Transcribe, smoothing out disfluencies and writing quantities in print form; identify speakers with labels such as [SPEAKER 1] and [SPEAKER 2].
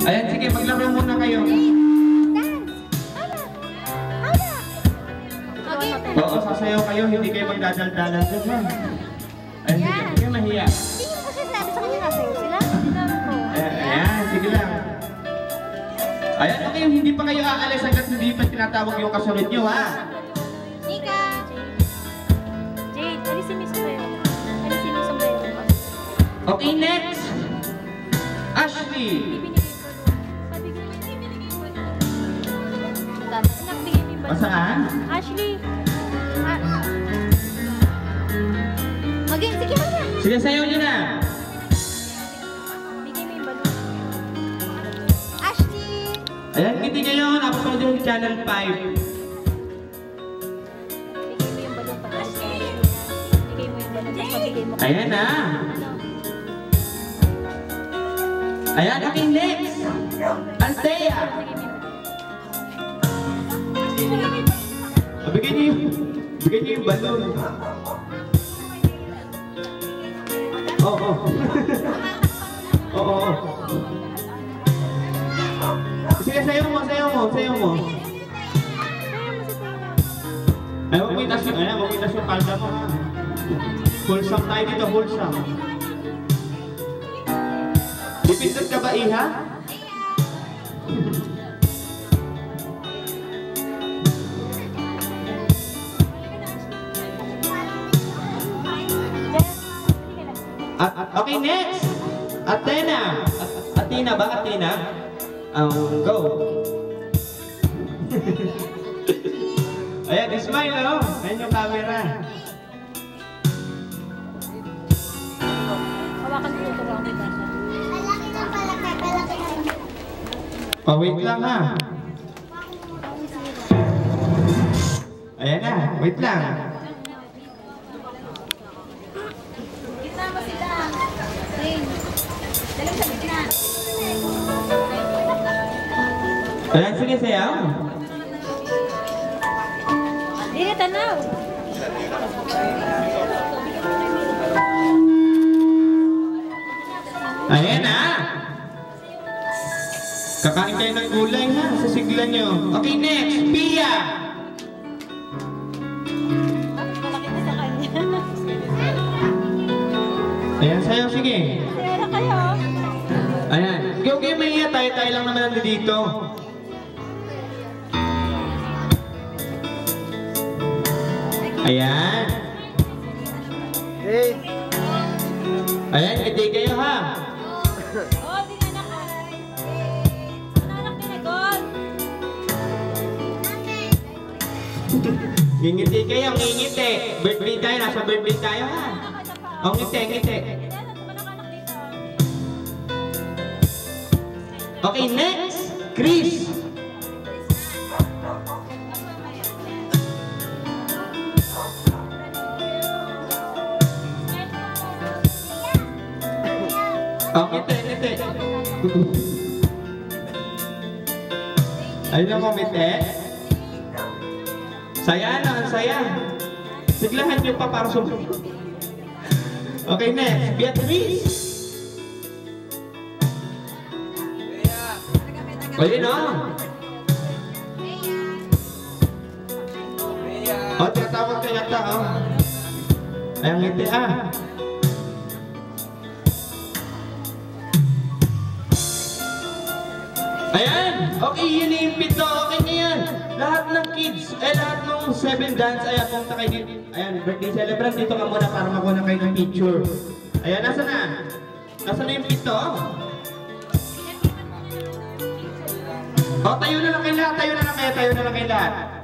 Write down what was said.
[SPEAKER 1] Ayan, sige, maglaro muna kayo. Oo, sasayaw kayo, hindi kayo magdadaldalan dyan, ha? Ayan, sige, hindi kayo mahiya.
[SPEAKER 2] Hindi mo kasi sinabi sa kanya nasayaw sila. Sinabi ko.
[SPEAKER 1] Ayan, sige lang. Ayan, okay, hindi pa kayo aalis hanggat hindi pa tinatawag yung kasunod nyo, ha?
[SPEAKER 2] Nika! Jade, alisin mo yung sombrero. Alisin mo yung sombrero.
[SPEAKER 1] Okay, next! Ashley!
[SPEAKER 2] Sabi ko niya, ibinigay ko. Nagbigay mo yung balon.
[SPEAKER 1] Masaan?
[SPEAKER 2] Ashley! Sige, mag yan.
[SPEAKER 1] Sige, sayaw nyo na!
[SPEAKER 2] Bigay mo yung balon. Ashley!
[SPEAKER 1] Ayan, hindi kayo, napapanood yung Channel 5.
[SPEAKER 2] Bigay mo yung balon pag Ashley. Bigay mo yung balon pag pabigay mo.
[SPEAKER 1] Ayan na! Ayan, okay, next! Althea! Bigyan niyo yung balon. Oo. Oo. Sige, sayaw mo. Ay, huwag mo itas yung palda mo, ha? Wholesome tayo dito, wholesome. Dipindot ka ba, Iha? Okay, next! Athena! Athena ba? Athena? Go! Ayan, smile, oh! Ayan yung camera.
[SPEAKER 2] Hawakan mo ito lang kita. Malaki ng palakay, malaki ng...
[SPEAKER 1] Oh, wait lang, ha? Ayan na, wait lang.
[SPEAKER 2] Gitna mo sila. Dalang sa gitna.
[SPEAKER 1] Ayan, sige, sayaw.
[SPEAKER 2] Dili, tanaw.
[SPEAKER 1] Ayan na! Kakain kayo ng gulay, ha? Sa sigla nyo. Okay, next! Pia!
[SPEAKER 2] Malaki na sa kanya.
[SPEAKER 1] Ayan, sayaw, sige.
[SPEAKER 2] Pero kayo.
[SPEAKER 1] Ayan. Okay, mahiya. Tayo lang naman nandito dito. Ayan.
[SPEAKER 3] Hey!
[SPEAKER 1] Ayan, hindi kayo, ha?
[SPEAKER 2] Oh, dinanakay. Nananak din na gold.
[SPEAKER 1] Ngingiti kayo, ngingiti. Birthday tayo, nasa birthday tayo, ha? O, ngiti. Okay, next! Chris! Oh, ngiti. Ayun ang kumite. Saya na, saya. Siglahan nyo pa para sumunod. Okay, next. Beatrice! Ayun, oh. Oh, tinatawag ka yata, oh. Ayang ngiti, ah. Ayan! Okay, yun na yung pito. Okay na yan. Lahat ng kids, lahat ng 7 dance, ayan, punta kayo dito. Ayan, birthday celebrant, dito ka muna para makuha kayo ng picture. Ayan, nasa na? Nasa na yung pito? O, tayo na lang kayo lahat.